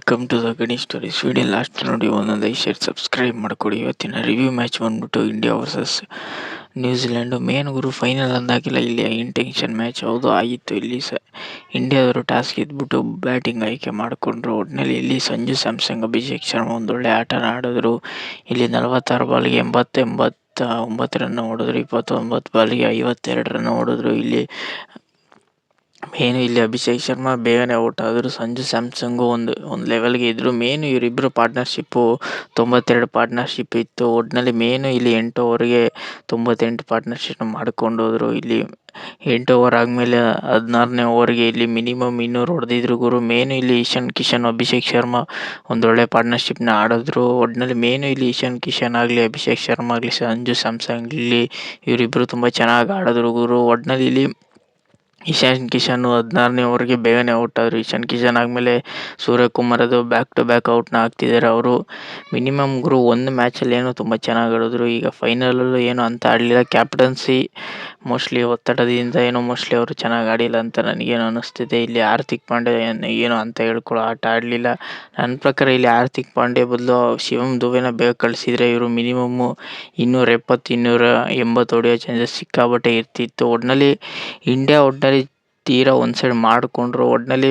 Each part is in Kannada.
Welcome to the Ganesh stories. Video last ನೋಡಿ ಒಂದೊಂದು ಶೇರ್ ಸಬ್ಸ್ಕ್ರೈಬ್ ಮಾಡ್ಕೊಡಿ. ಇವತ್ತಿನ ರಿವ್ಯೂ ಮ್ಯಾಚ್ ಬಂದ್ಬಿಟ್ಟು ಇಂಡಿಯಾ ವರ್ಸಸ್ ನ್ಯೂಜಿಲೆಂಡು. ಮೇನ್ ಗುರು ಫೈನಲ್ ಅಂದಾಗಿಲ್ಲ, ಇಲ್ಲಿ ಇಂಟೆನ್ಷನ್ ಮ್ಯಾಚ್ ಹೌದು ಆಗಿತ್ತು. ಇಲ್ಲಿ ಇಂಡಿಯಾದವರು ಟಾಸ್ಕ್ ಇದ್ಬಿಟ್ಟು ಬ್ಯಾಟಿಂಗ್ ಆಯ್ಕೆ ಮಾಡಿಕೊಂಡ್ರು. ಒಟ್ಟಿನಲ್ಲಿ ಇಲ್ಲಿ ಸಂಜು ಸ್ಯಾಮ್ಸಂಗ್, ಅಭಿಷೇಕ್ ಶರ್ಮಾ ಒಂದೊಳ್ಳೆ ಆಟನ ಆಡಿದ್ರು. ಇಲ್ಲಿ 46 ಬಾಲ್ಗೆ 89 ರನ್ ಹೊಡೆದ್ರು, 29 ಬಾಲ್ಗೆ 52 ರನ್ ಹೊಡೆದ್ರು. ಇಲ್ಲಿ ಅಭಿಷೇಕ್ ಶರ್ಮಾ ಬೇಗನೆ ಔಟ್ ಆದರು. ಸಂಜು ಸ್ಯಾಮ್ಸಂಗು ಒಂದು ಲೆವೆಲ್ಗೆ ಇದ್ರು. ಇವರಿಬ್ಬರು ಪಾರ್ಟ್ನರ್ಶಿಪ್ಪು 92 ಪಾರ್ಟ್ನರ್ಶಿಪ್ ಇತ್ತು. ಒಟ್ಟಿನಲ್ಲಿ ಇಲ್ಲಿ 8 ಓವರ್ಗೆ 98 ಪಾರ್ಟ್ನರ್ಶಿಪ್ ಮಾಡ್ಕೊಂಡು ಹೋದ್ರು. ಇಲ್ಲಿ 8 ಓವರ್ ಆದಮೇಲೆ 16ನೇ ಓವರ್ಗೆ ಇಲ್ಲಿ ಮಿನಿಮಮ್ 200 ಹೊಡೆದಿದ್ರು ಗುರು. ಇಲ್ಲಿ ಇಶಾನ್ ಕಿಶನ್, ಅಭಿಷೇಕ್ ಶರ್ಮಾ ಒಂದೊಳ್ಳೆ ಪಾರ್ಟ್ನರ್ಶಿಪ್ನ ಆಡಿದ್ರು. ಒಟ್ಟಿನಲ್ಲಿ ಇಲ್ಲಿ ಇಶಾನ್ ಕಿಶನ್ ಆಗಲಿ, ಅಭಿಷೇಕ್ ಶರ್ಮಾ ಆಗಲಿ, ಸಂಜು ಸ್ಯಾಮ್ಸಂಗ್ ಆಗಲಿ ಇವರಿಬ್ಬರು ತುಂಬ ಚೆನ್ನಾಗಿ ಆಡಿದ್ರು ಗುರು. ಒಟ್ಟಿನಲ್ಲಿ ಇಲ್ಲಿ ಇಶಾನ್ ಕಿಶನ್ 16ನೇ ಓವರ್ಗೆ ಬೇಗನೆ ಔಟ್ ಆದರು. ಇಶಾನ್ ಕಿಶನ್ ಆದಮೇಲೆ ಸೂರ್ಯಕುಮಾರ್ ಬ್ಯಾಕ್ ಟು ಬ್ಯಾಕ್ ಔಟ್ನ ಹಾಕ್ತಿದ್ದಾರೆ ಅವರು. ಮಿನಿಮಮ್ ಗುರು ಒಂದು ಮ್ಯಾಚಲ್ಲಿ ಏನೋ ತುಂಬ ಚೆನ್ನಾಗಿ ಆಡಿದ್ರು. ಈಗ ಫೈನಲಲ್ಲೂ ಏನೋ ಅಂತ ಆಡಲಿಲ್ಲ. ಕ್ಯಾಪ್ಟನ್ಸಿ ಮೋಸ್ಟ್ಲಿ ಒತ್ತಡದಿಂದ ಮೋಸ್ಟ್ಲಿ ಅವರು ಚೆನ್ನಾಗಿ ಆಡಿಲ್ಲ ಅಂತ ನನಗೇನು ಅನ್ನಿಸ್ತಿದೆ. ಇಲ್ಲಿ ಹಾರ್ದಿಕ್ ಪಾಂಡ್ಯ ಏನೋ ಅಂತ ಹೇಳ್ಕೊಳ್ಳೋ ಆಟ ಆಡಲಿಲ್ಲ. ನನ್ನ ಪ್ರಕಾರ ಇಲ್ಲಿ ಹಾರ್ದಿಕ್ ಪಾಂಡ್ಯ ಬದಲು ಶಿವಮ್ ದುಬೆನ ಬೇಗ ಕಳಿಸಿದ್ರೆ ಇವರು ಮಿನಿಮಮ್ಮು 270, 280 ಹೊಡೆಯೋ ಚಾನ್ಸಸ್ ಸಿಕ್ಕಾಬಟ್ಟೆ ಇರ್ತಿತ್ತು. ಒಟ್ಟಿನಲ್ಲಿ ಇಂಡಿಯಾ ತೀರಾ ಒಂದು ಸೈಡ್ ಮಾಡಿಕೊಂಡ್ರು. ಒಟ್ಟಿನಲ್ಲಿ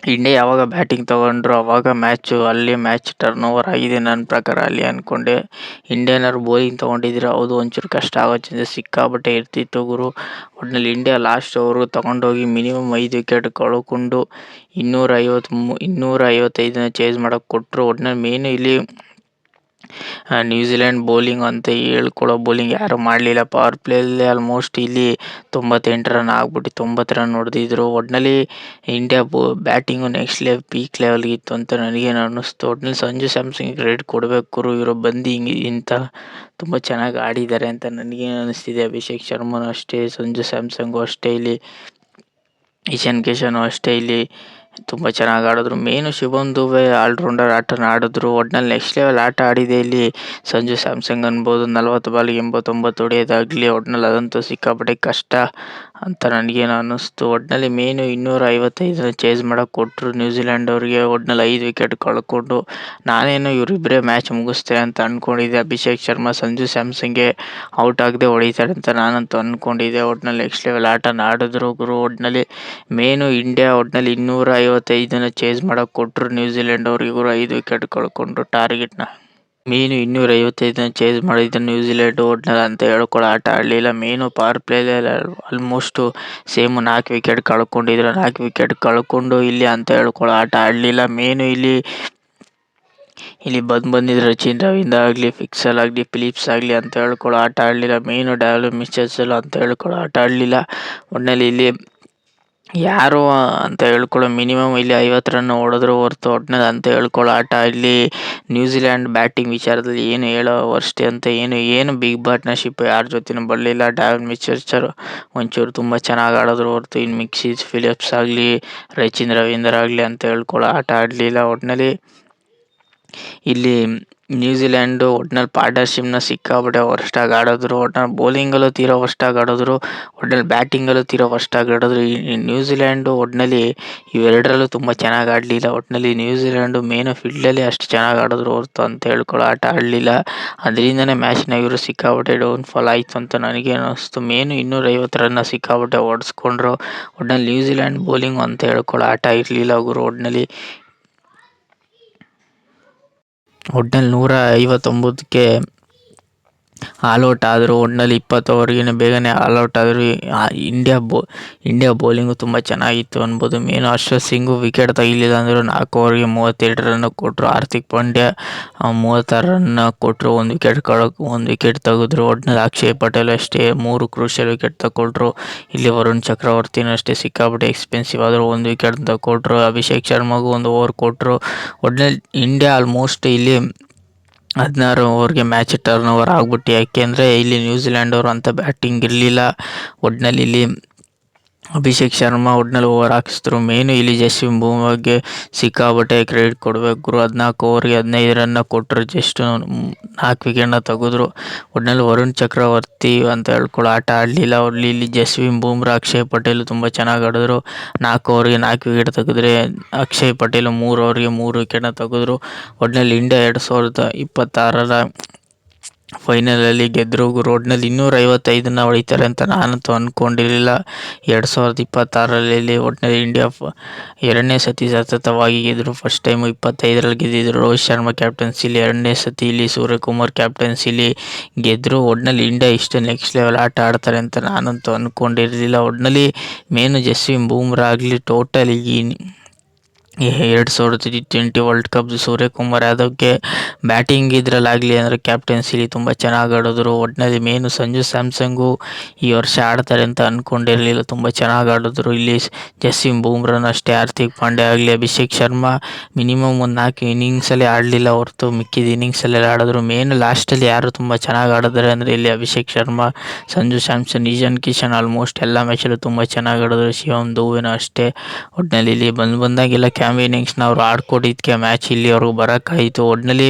ಇಂಡಿಯಾ ಯಾವಾಗ ಬ್ಯಾಟಿಂಗ್ ತಗೊಂಡ್ರು ಅವಾಗ ಮ್ಯಾಚ್ ಟರ್ನ್ ಓವರ್ ಆಗಿದೆ ನನ್ನ ಪ್ರಕಾರ. ಅಲ್ಲಿ ಅಂದ್ಕೊಂಡೆ ಇಂಡಿಯನ್ನರು ಬೌಲಿಂಗ್ ತೊಗೊಂಡಿದ್ರೆ ಹೌದು ಒಂಚೂರು ಕಷ್ಟ ಆಗೋ ಚಾನ್ಸಸ್ ಸಿಕ್ಕಾಬಟ್ಟೆ ಇರ್ತಿತ್ತು ಗುರು. ಒಟ್ಟಿನಲ್ಲಿ ಇಂಡಿಯಾ ಲಾಸ್ಟ್ ಅವರು ತೊಗೊಂಡೋಗಿ ಮಿನಿಮಮ್ 5 ವಿಕೆಟ್ ಕಳ್ಕೊಂಡು 255 ಚೇಸ್ ಮಾಡೋಕ್ಕೆ ಕೊಟ್ಟರು. ಒಟ್ಟಿನಲ್ಲಿ ಇಲ್ಲಿ ನ್ಯೂಜಿಲೆಂಡ್ ಬೌಲಿಂಗ್ ಅಂತ ಹೇಳ್ಕೊಳ್ಳೋ ಬೌಲಿಂಗ್ ಯಾರು ಮಾಡಲಿಲ್ಲ. ಪವರ್ ಪ್ಲೇಯಲ್ಲಿ ಆಲ್ಮೋಸ್ಟ್ ಇಲ್ಲಿ 98 ರನ್ ಆಗ್ಬಿಟ್ಟು 90 ರನ್ ಹೊಡೆದಿದ್ರು. ಒಟ್ಟಿನಲ್ಲಿ ಇಂಡಿಯಾ ಬ್ಯಾಟಿಂಗು ನೆಕ್ಸ್ಟ್ ಪೀಕ್ ಲೆವೆಲ್ಗಿತ್ತು ಅಂತ ನನಗೇನು ಅನ್ನಿಸ್ತು. ಒಟ್ಟಿನಲ್ಲಿ ಸಂಜು ಸ್ಯಾಮ್ಸಂಗ್ ಕ್ರೆಡಿಟ್ ಕೊಡಬೇಕು ಗುರು. ಇವರು ಬಂದು ಇಂಥ ತುಂಬ ಚೆನ್ನಾಗಿ ಆಡಿದ್ದಾರೆ ಅಂತ ನನಗೇನು ಅನ್ನಿಸ್ತಿದೆ. ಅಭಿಷೇಕ್ ಶರ್ಮನು ಅಷ್ಟೇ, ಸಂಜು ಸ್ಯಾಮ್ಸಂಗು ಅಷ್ಟೇ, ಇಲ್ಲಿ ಇಶಾನ್ ಕಿಶನು ಅಷ್ಟೇ ಇಲ್ಲಿ ತುಂಬ ಚೆನ್ನಾಗಿ ಆಡಿದ್ರು. ಶುಭಮ್ ದುಬೆ ಆಲ್ರೌಂಡರ್ ಆಟನ ಆಡಿದ್ರು. ಒಟ್ಟಿನಲ್ಲಿ ನೆಕ್ಸ್ಟ್ ಲೆವೆಲ್ ಆಟ ಆಡಿದೆ ಇಲ್ಲಿ ಸಂಜು ಸ್ಯಾಮ್ಸಂಗ್ ಅನ್ಬೋದು. 40 ಬಾಲ್ಗೆ 89 ಹೊಡೆಯೋದಾಗಲಿ, ಒಟ್ಟಿನಲ್ಲಿ ಅದಂತೂ ಸಿಕ್ಕಾಪಟ್ಟೆ ಕಷ್ಟ ಅಂತ ನನಗೇನು ಅನ್ನಿಸ್ತು. ಒಟ್ಟಿನಲ್ಲಿ 255 ಚೇಸ್ ಮಾಡೋಕ್ಕೆ ಕೊಟ್ಟರು ನ್ಯೂಜಿಲೆಂಡ್ ಅವರಿಗೆ. ಒಟ್ಟಿನಲ್ಲಿ 5 ವಿಕೆಟ್ ಕಳ್ಕೊಂಡು ನಾನೇನು ಇವರಿಬ್ಬರೇ ಮ್ಯಾಚ್ ಮುಗಿಸ್ತಾರೆ ಅಂತ ಅಂದ್ಕೊಂಡಿದ್ದೆ. ಅಭಿಷೇಕ್ ಶರ್ಮಾ ಸಂಜು ಸ್ಯಾಮ್ಸಂಗ್ಗೆ ಔಟ್ ಆಗದೆ ಹೊಡಿತಾರೆ ಅಂತ ನಾನಂತೂ ಅಂದ್ಕೊಂಡಿದ್ದೆ. ಒಟ್ಟಿನಲ್ಲಿ ನೆಕ್ಸ್ಟ್ ಲೆವೆಲ್ ಆಟನ ಆಡಿದ್ರು ಗುರು. ಒಟ್ಟಿನಲ್ಲಿ ಇಂಡಿಯಾ 255 ಚೇಸ್ ಮಾಡೋಕ್ಕೆ ಕೊಟ್ಟರು ನ್ಯೂಜಿಲೆಂಡ್ ಅವ್ರಿಗೆ. ಇವರು 5 ವಿಕೆಟ್ ಕಳ್ಕೊಂಡ್ರು ಟಾರ್ಗೆಟ್ನ. 255 ಚೇಸ್ ಮಾಡಿದ್ದ ನ್ಯೂಜಿಲೆಂಡ್. ಒಟ್ಟಿನಲ್ಲಿ ಅಂತ ಹೇಳ್ಕೊಳ್ಳೋ ಆಟ ಆಡಲಿಲ್ಲ. ಪವರ್ ಪ್ಲೇಯಲ್ಲಿ ಆಲ್ಮೋಸ್ಟು ಸೇಮ್ 4 ವಿಕೆಟ್ ಕಳ್ಕೊಂಡಿದ್ರು. 4 ವಿಕೆಟ್ ಕಳ್ಕೊಂಡು ಇಲ್ಲಿ ಅಂತ ಹೇಳ್ಕೊಳ್ಳೋ ಆಟ ಆಡಲಿಲ್ಲ. ಇಲ್ಲಿ ಬಂದಿದ್ರು ರಚಿನ್ ರವೀಂದ್ರ ಆಗಲಿ, ಫಿಕ್ಸಲ್ ಆಗಲಿ, ಫಿಲಿಪ್ಸ್ ಆಗಲಿ ಅಂತ ಹೇಳ್ಕೊಳ್ಳೋ ಆಟ ಆಡಲಿಲ್ಲ. ಡಾರ್ವಿನ್ ಮಿಚೆಲ್ ಅಂತ ಹೇಳ್ಕೊಳ್ಳೋ ಆಟ ಆಡಲಿಲ್ಲ. ಒಟ್ಟಿನಲ್ಲಿ ಇಲ್ಲಿ ಯಾರು ಅಂತ ಹೇಳ್ಕೊಳ್ಳೋ ಮಿನಿಮಮ್ ಇಲ್ಲಿ 50 ರನ್ ಹೊಡೆದ್ರು ಹೊರತು ಒಟ್ಟಿನಲ್ಲಿ ಅಂತ ಹೇಳ್ಕೊಳ್ಳೋ ಆಟ. ಇಲ್ಲಿ ನ್ಯೂಜಿಲೆಂಡ್ ಬ್ಯಾಟಿಂಗ್ ವಿಚಾರದಲ್ಲಿ ಏನು ಹೇಳೋ ಅಷ್ಟೇ ಅಂತ ಏನು ಬಿಗ್ ಪಾರ್ಟ್ನರ್ಶಿಪ್ ಯಾರ ಜೊತೆನೂ ಬರಲಿಲ್ಲ. ಡಾರ್ವಿನ್ ಮಿಚೆಲ್ ಒಂಚೂರು ತುಂಬ ಚೆನ್ನಾಗಿ ಆಡಿದ್ರು ಹೊರತು ಇನ್ನು ಫಿಲಿಪ್ಸ್ ಆಗಲಿ, ರಚಿನ್ ರವೀಂದ್ರ ಆಗಲಿ ಅಂತ ಹೇಳ್ಕೊಳ್ಳೋ ಆಟ ಆಡಲಿಲ್ಲ. ಒಟ್ಟಿನಲ್ಲಿ ಇಲ್ಲಿ ನ್ಯೂಜಿಲೆಂಡು ಪಾರ್ಟ್ನರ್ಶಿಪ್ನ ಸಿಕ್ಕಾಬಿಟ್ಟೆ ವರ್ಸ್ಟಾಗಿ ಆಡಿದ್ರು. ಒಟ್ಟಿನಲ್ಲಿ ಬೌಲಿಂಗಲ್ಲೂ ತೀರೋ ವರ್ಸ್ಟಾಗಿ ಆಡಿದ್ರು, ಒಟ್ಟಿನಲ್ಲಿ ಬ್ಯಾಟಿಂಗಲ್ಲೂ ತೀರೋ ವರ್ಸ್ಟಾಗಿ ಆಡಿದ್ರು. ಈ ನ್ಯೂಜಿಲೆಂಡು ಒಟ್ಟಿನಲ್ಲಿ ಇವೆರಡರಲ್ಲೂ ತುಂಬ ಚೆನ್ನಾಗಿ ಆಡಲಿಲ್ಲ. ಒಟ್ಟಿನಲ್ಲಿ ನ್ಯೂಜಿಲೆಂಡು ಫೀಲ್ಡಲ್ಲಿ ಅಷ್ಟು ಚೆನ್ನಾಗಿ ಆಡಿದ್ರು ಹೊರತು ಅಂತ ಹೇಳ್ಕೊಳ್ಳೋ ಆಟ ಆಡಲಿಲ್ಲ. ಅದರಿಂದನೇ ಮ್ಯಾಚ್ನ ಇವರು ಸಿಕ್ಕಾಬಿಟ್ಟೆ ಡೌನ್ಫಾಲ್ ಆಯಿತು ಅಂತ ನನಗೆ ಅನ್ನಿಸ್ತು. 250 ರನ್ನ ಸಿಕ್ಕಾಬಿಟ್ಟೆ ಹೊಡೆಸ್ಕೊಂಡ್ರು. ಒಟ್ಟಿನಲ್ಲಿ ನ್ಯೂಜಿಲೆಂಡ್ ಬೌಲಿಂಗು ಅಂತ ಹೇಳ್ಕೊಳ್ಳೋ ಆಟ ಇರಲಿಲ್ಲ ಗುರು. ಒಟ್ಟಿನಲ್ಲಿ 159ಕ್ಕೆ ಆಲ್ಔಟ್ ಆದರು. ಒಟ್ಟಿನಲ್ಲಿ 20 ಓವರ್ಗೆ ಬೇಗನೆ ಆಲ್ಔಟ್ ಆದರು. ಇಂಡಿಯಾ ಬೌಲಿಂಗು ತುಂಬ ಚೆನ್ನಾಗಿತ್ತು ಅನ್ಬೋದು. ಅಶ್ವಥ್ ಸಿಂಗು ವಿಕೆಟ್ ತೆಗಿಲಿಲ್ಲ ಅಂದರು. 4 ಓವರ್ಗೆ 32 ರನ್ ಕೊಟ್ಟರು. ಹಾರ್ದಿಕ್ ಪಾಂಡ್ಯ 36 ರನ್ ಕೊಟ್ಟರು, 1 ವಿಕೆಟ್ ತೆಗೆದ್ರು. ಒಟ್ಟಿನಲ್ಲಿ ಅಕ್ಷಯ್ ಪಟೇಲ್ ಅಷ್ಟೇ 3 ಕ್ರೂಷಿಯಲ್ ವಿಕೆಟ್ ತಗೊಳ್ರು. ಇಲ್ಲಿ ವರುಣ್ ಚಕ್ರವರ್ತಿನೂ ಅಷ್ಟೇ ಸಿಕ್ಕಾಪಟ್ಟೆ ಎಕ್ಸ್ಪೆನ್ಸಿವ್ ಆದರು, 1 ವಿಕೆಟ್ ತಗೊಟ್ರು. ಅಭಿಷೇಕ್ ಶರ್ಮಾಗೂ 1 ಓವರ್ ಕೊಟ್ಟರು. ಒಟ್ಟಿನಲ್ಲಿ ಇಂಡಿಯಾ ಆಲ್ಮೋಸ್ಟ್ ಇಲ್ಲಿ 16 ಓವರ್ಗೆ ಮ್ಯಾಚ್ ಟರ್ನ್ ಓವರ್ ಆಗ್ಬಿಟ್ಟು. ಯಾಕೆಂದರೆ ಇಲ್ಲಿ ನ್ಯೂಜಿಲೆಂಡ್ ಅವರು ಅಂತ ಬ್ಯಾಟಿಂಗ್ ಇರಲಿಲ್ಲ. ಒಟ್ಟಿನಲ್ಲಿ ಇಲ್ಲಿ ಅಭಿಷೇಕ್ ಶರ್ಮಾ ಒಟ್ನಲ್ಲಿ ಓವರ್ ಹಾಕಿಸಿದ್ರು. ಮೇಯ್ನು ಇಲ್ಲಿ ಜಸ್ಪ್ರೀತ್ ಬೂಮ್ರಾಗೆ ಸಿಕ್ಕಾಪಟ್ಟೆ ಕ್ರೆಡಿಟ್ ಕೊಡಬೇಕು ಗುರು. 14 ಓವರ್ಗೆ 15 ರನ್ನ ಕೊಟ್ಟರು, ಜಸ್ಟ್ 4 ವಿಕೆಟ್ನ ತೆಗೆದ್ರು. ಒಟ್ನಲ್ಲಿ ವರುಣ್ ಚಕ್ರವರ್ತಿ ಅಂತ ಹೇಳ್ಕೊಳ್ಳೋ ಆಟ ಆಡಲಿಲ್ಲ. ಅವ್ರಲ್ಲಿ ಇಲ್ಲಿ ಜಸ್ಪ್ರೀತ್ ಬೂಮ್ರಾ, ಅಕ್ಷಯ್ ಪಟೇಲ್ ತುಂಬ ಚೆನ್ನಾಗಿ ಆಡಿದ್ರು. 4 ಓವರ್ಗೆ 4 ವಿಕೆಟ್ ತೆಗೆದ್ರೆ ಅಕ್ಷಯ್ ಪಟೇಲ್ 3 ಓವರ್ಗೆ 3 ವಿಕೆಟ್ನ ತೆಗೆದ್ರು. ಒಟ್ನಲ್ಲಿ ಇಂಡಿಯಾ 2026ರ ಫೈನಲಲ್ಲಿ ಗೆದ್ದರು ಗುರು. ಒಟ್ನಲ್ಲಿ 255ನ ಹೊಡಿತಾರೆ ಅಂತ ನಾನಂತೂ ಅಂದ್ಕೊಂಡಿರಲಿಲ್ಲ. 2026ರಲ್ಲಿ ಒಟ್ನಲ್ಲಿ ಇಂಡಿಯಾ ಎರಡನೇ ಸತಿ ಸತತವಾಗಿ ಗೆದ್ದರು. ಫಸ್ಟ್ ಟೈಮು 25ರಲ್ಲಿ ಗೆದ್ದಿದ್ರು ರೋಹಿತ್ ಶರ್ಮಾ ಕ್ಯಾಪ್ಟನ್ಸಿಲಿ, ಎರಡನೇ ಸತಿ ಇಲ್ಲಿ ಸೂರ್ಯಕುಮಾರ್ ಕ್ಯಾಪ್ಟನ್ಸಿಲಿ ಗೆದ್ದರು. ಒಟ್ನಲ್ಲಿ ಇಂಡಿಯಾ ಇಷ್ಟು ನೆಕ್ಸ್ಟ್ ಲೆವೆಲ್ ಆಟ ಆಡ್ತಾರೆ ಅಂತ ನಾನಂತೂ ಅಂದ್ಕೊಂಡಿರಲಿಲ್ಲ. ಒಟ್ನಲ್ಲಿ ಮೇನು ಜಸ್ಪ್ರೀತ್ ಬೂಮ್ರಾ ಆಗಲಿ, ಟೋಟಲ್ ಈ 2020 ವರ್ಲ್ಡ್ ಕಪ್ ಸೂರ್ಯಕುಮಾರ್ ಯಾದವ್ಗೆ ಬ್ಯಾಟಿಂಗ್ ಇದ್ರಲ್ಲಾಗಲಿ ಅಂದರೆ ಕ್ಯಾಪ್ಟನ್ಸಿಲಿ ತುಂಬ ಚೆನ್ನಾಗಿ ಆಡಿದ್ರು. ಒಟ್ಟಿನಲ್ಲಿ ಮೇನು ಸಂಜು ಸ್ಯಾಮ್ಸಂಗು ಈ ವರ್ಷ ಆಡ್ತಾರೆ ಅಂತ ಅಂದ್ಕೊಂಡಿರಲಿಲ್ಲ, ತುಂಬ ಚೆನ್ನಾಗಿ ಆಡಿದ್ರು. ಇಲ್ಲಿ ಜಸ್ಪ್ರೀತ್ ಬೂಮ್ರಾನು ಅಷ್ಟೇ, ಹಾರ್ದಿಕ್ ಪಾಂಡ್ಯ ಆಗಲಿ, ಅಭಿಷೇಕ್ ಶರ್ಮಾ ಮಿನಿಮಮ್ ಒಂದು 4 ಇನ್ನಿಂಗ್ಸಲ್ಲಿ ಆಡಲಿಲ್ಲ ಹೊರತು ಮಿಕ್ಕಿದ ಇನ್ನಿಂಗ್ಸಲ್ಲೆಲ್ಲ ಆಡಿದ್ರು. ಮೇನ್ ಲಾಸ್ಟಲ್ಲಿ ಯಾರು ತುಂಬ ಚೆನ್ನಾಗಿ ಆಡಿದ್ರೆ ಅಂದರೆ ಇಲ್ಲಿ ಅಭಿಷೇಕ್ ಶರ್ಮಾ, ಸಂಜು ಸ್ಯಾಮ್ಸನ್, ಇಶಾನ್ ಕಿಶನ್ ಆಲ್ಮೋಸ್ಟ್ ಎಲ್ಲ ಮ್ಯಾಚಲ್ಲೂ ತುಂಬ ಚೆನ್ನಾಗಿ ಆಡಿದ್ರು. ಶಿವಮ್ ದುಬೆನೂ ಅಷ್ಟೇ. ಒಟ್ಟಿನಲ್ಲಿ ಇಲ್ಲಿ ಬಂದಾಗೆಲ್ಲ ಇನ್ನಿಂಗ್ಸ್ನ ಅವ್ರು ಆಡ್ಕೊಟ್ಟಿದ್ದಕ್ಕೆ ಮ್ಯಾಚ್ ಇಲ್ಲಿವರೆಗೂ ಬರೋಕ್ಕಾಯಿತು. ಒಟ್ಟಿನಲ್ಲಿ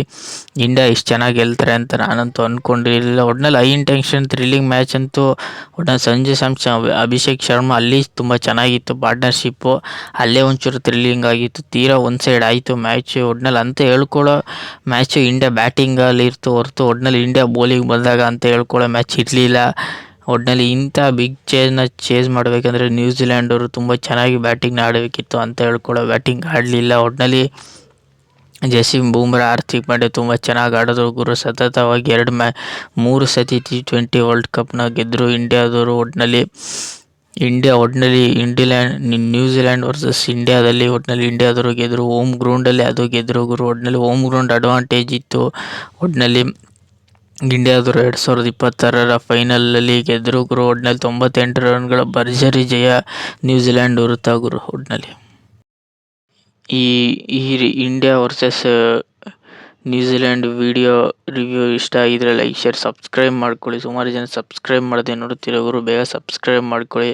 ಇಂಡಿಯಾ ಇಷ್ಟು ಚೆನ್ನಾಗಿ ಗೆಲ್ತಾರೆ ಅಂತ ನಾನಂತೂ ಅಂದ್ಕೊಂಡಿರಲಿಲ್ಲ. ಒಟ್ಟಿನಲ್ಲಿ ಹೈ ಇಂಟೆನ್ಷನ್ ಥ್ರಿಲ್ಲಿಂಗ್ ಮ್ಯಾಚ್ ಅಂತೂ ಒಟ್ಟಿನಲ್ಲಿ ಸಂಜು ಸ್ಯಾಮ್ಸನ್, ಅಭಿಷೇಕ್ ಶರ್ಮಾ ಅಲ್ಲಿ ತುಂಬ ಚೆನ್ನಾಗಿತ್ತು ಪಾರ್ಟ್ನರ್ಶಿಪ್ಪು. ಅಲ್ಲೇ ಒಂಚೂರು ಥ್ರಿಲ್ಲಿಂಗ್ ಆಗಿತ್ತು, ತೀರಾ ಒಂದು ಸೈಡ್ ಆಯಿತು ಮ್ಯಾಚು. ಒಟ್ಟಿನಲ್ಲಿ ಅಂತ ಹೇಳ್ಕೊಳ್ಳೋ ಮ್ಯಾಚು ಇಂಡಿಯಾ ಬ್ಯಾಟಿಂಗಲ್ಲಿ ಇರ್ತು ಹೊರತು ಒಟ್ಟಿನಲ್ಲಿ ಇಂಡಿಯಾ ಬೌಲಿಂಗ್ ಬಂದಾಗ ಅಂತ ಹೇಳ್ಕೊಳ್ಳೋ ಮ್ಯಾಚ್ ಇರಲಿಲ್ಲ. ಒಟ್ಟಿನಲ್ಲಿ ಇಂಥ ಬಿಗ್ ಚೇಸ್ ಮಾಡಬೇಕಂದ್ರೆ ನ್ಯೂಜಿಲ್ಯಾಂಡ್ ಅವರು ತುಂಬ ಚೆನ್ನಾಗಿ ಬ್ಯಾಟಿಂಗ್ನ ಆಡಬೇಕಿತ್ತು, ಅಂತ ಹೇಳ್ಕೊಳ್ಳೋ ಬ್ಯಾಟಿಂಗ್ ಆಡಲಿಲ್ಲ. ಒಟ್ಟಿನಲ್ಲಿ ಜಸ್ಪ್ರೀತ್ ಬೂಮ್ರಾ, ಹಾರ್ದಿಕ್ ಪಾಂಡ್ಯ ತುಂಬ ಚೆನ್ನಾಗಿ ಆಡಿದ್ರು ಗುರು. ಸತತವಾಗಿ 3 ಸತಿ T20 ವರ್ಲ್ಡ್ ಕಪ್ನ ಗೆದ್ದರು ಇಂಡಿಯಾದವರು. ಒಟ್ಟಿನಲ್ಲಿ ನ್ಯೂಜಿಲ್ಯಾಂಡ್ ವರ್ಸಸ್ ಇಂಡಿಯಾದಲ್ಲಿ ಒಟ್ಟಿನಲ್ಲಿ ಇಂಡಿಯಾದವರು ಗೆದ್ದರು. ಹೋಮ್ ಗ್ರೌಂಡಲ್ಲಿ ಅದು ಗೆದ್ದರು ಗುರು. ಒಟ್ಟಿನಲ್ಲಿ ಹೋಮ್ ಗ್ರೌಂಡ್ ಅಡ್ವಾಂಟೇಜ್ ಇತ್ತು. ಒಟ್ಟಿನಲ್ಲಿ ಇಂಡಿಯಾದವರು 2026ರ ಫೈನಲಲ್ಲಿ ಗೆದ್ದರು ಗುರು. ಒಟ್ಟಿನಲ್ಲಿ 98 ರನ್ಗಳ ಭರ್ಜರಿ ಜಯ ನ್ಯೂಜಿಲ್ಯಾಂಡ್ ವಿರುದ್ಧ ಗುರು. ಒಟ್ಟಿನಲ್ಲಿ ಈ ಇಂಡಿಯಾ ವರ್ಸಸ್ ನ್ಯೂಜಿಲ್ಯಾಂಡ್ ರಿವ್ಯೂ ಇಷ್ಟ ಆಗಿದ್ರೆ ಲೈಕ್, ಶೇರ್, ಸಬ್ಸ್ಕ್ರೈಬ್ ಮಾಡ್ಕೊಳ್ಳಿ. ಸುಮಾರು ಜನ ಸಬ್ಸ್ಕ್ರೈಬ್ ಮಾಡದೆ ನೋಡ್ತಿರೋ ಗುರು, ಬೇಗ ಸಬ್ಸ್ಕ್ರೈಬ್ ಮಾಡ್ಕೊಳ್ಳಿ.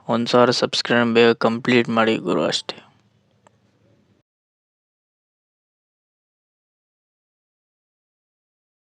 1000 ಸಬ್ಸ್ಕ್ರೈಬ್ ಬೇಗ ಕಂಪ್ಲೀಟ್ ಮಾಡಿ ಗುರು ಅಷ್ಟೇ.